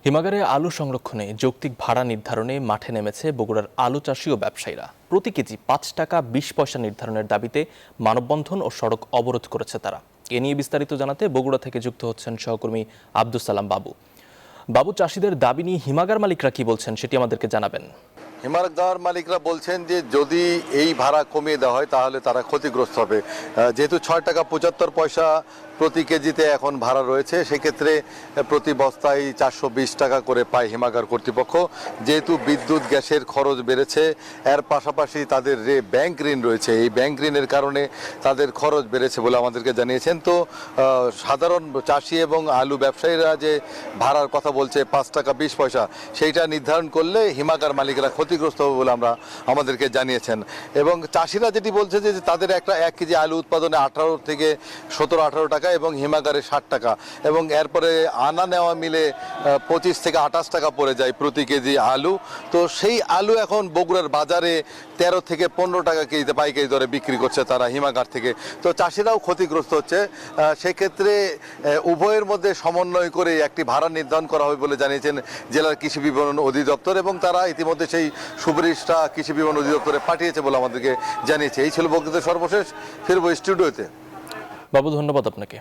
হিমাগারে আলু সংরক্ষণে যৌক্তিক ভাড়া নির্ধারণে মাঠে নেমেছে বগুড়ার আলু চাষি ও ব্যবসায়ীরা। প্রতি কেজি ৫ টাকা ২০ পয়সা নির্ধারণের দাবিতে মানববন্ধন ও সড়ক অবরোধ করেছে তারা। এ নিয়ে বিস্তারিত জানাতে বগুড়া থেকে যুক্ত হচ্ছেন সহকর্মী আব্দুস সালাম বাবু। চাষিদের দাবি নিয়ে হিমাগার মালিকরা কি বলছেন সেটি আমাদেরকে জানাবেন। হিমাগার মালিকরা বলছেন যে যদি এই ভাড়া কমিয়ে দেওয়া হয় তাহলে তারা ক্ষতিগ্রস্ত হবে। যেহেতু ৬ টাকা ৭৫ পয়সা প্রতি কেজিতে এখন ভাড়া রয়েছে, সেক্ষেত্রে প্রতি বস্তায় ৪২০ টাকা করে পায় হিমাগার কর্তৃপক্ষ। যেহেতু বিদ্যুৎ গ্যাসের খরচ বেড়েছে, এর পাশাপাশি তাদের যে ব্যাংক ঋণ রয়েছে, এই ব্যাংক ঋণের কারণে তাদের খরচ বেড়েছে বলে আমাদেরকে জানিয়েছেন। তো সাধারণ চাষি এবং আলু ব্যবসায়ীরা যে ভাড়ার কথা বলছে ৫ টাকা ২০ পয়সা, সেইটা নির্ধারণ করলে হিমাগার মালিকরা ক্ষতিগ্রস্ত হবে বলে আমাদেরকে জানিয়েছেন। এবং চাষিরা যেটি বলছে যে তাদের একটা ১ কেজি আলু উৎপাদনে ১৮ থেকে ১৭-১৮ টাকা এবং হিমাগারে ৬০ টাকা, এবং এরপরে আনা নেওয়া মিলে ২৫ থেকে ২৮ টাকা পড়ে যায় প্রতি কেজি আলু। তো সেই আলু এখন বগুড়ার বাজারে ১৩ থেকে ১৫ টাকা কেজিতে পাইকারি দরে বিক্রি করছে তারা হিমাগার থেকে। তো চাষিরাও ক্ষতিগ্রস্ত হচ্ছে। সেক্ষেত্রে উভয়ের মধ্যে সমন্বয় করে একটি ভাড়া নির্ধারণ করা হবে বলে জানিয়েছেন জেলার কৃষি বিপণন অধিদপ্তর, এবং তারা ইতিমধ্যে সেই সুপারিশটা কৃষি বিপণন অধিদপ্তরে পাঠিয়েছে বলে আমাদেরকে জানিয়েছে। এই ছিল বক্তৃতার সর্বশেষ। ফিরবো স্টুডিওতে। বাবু, ধন্যবাদ আপনাকে।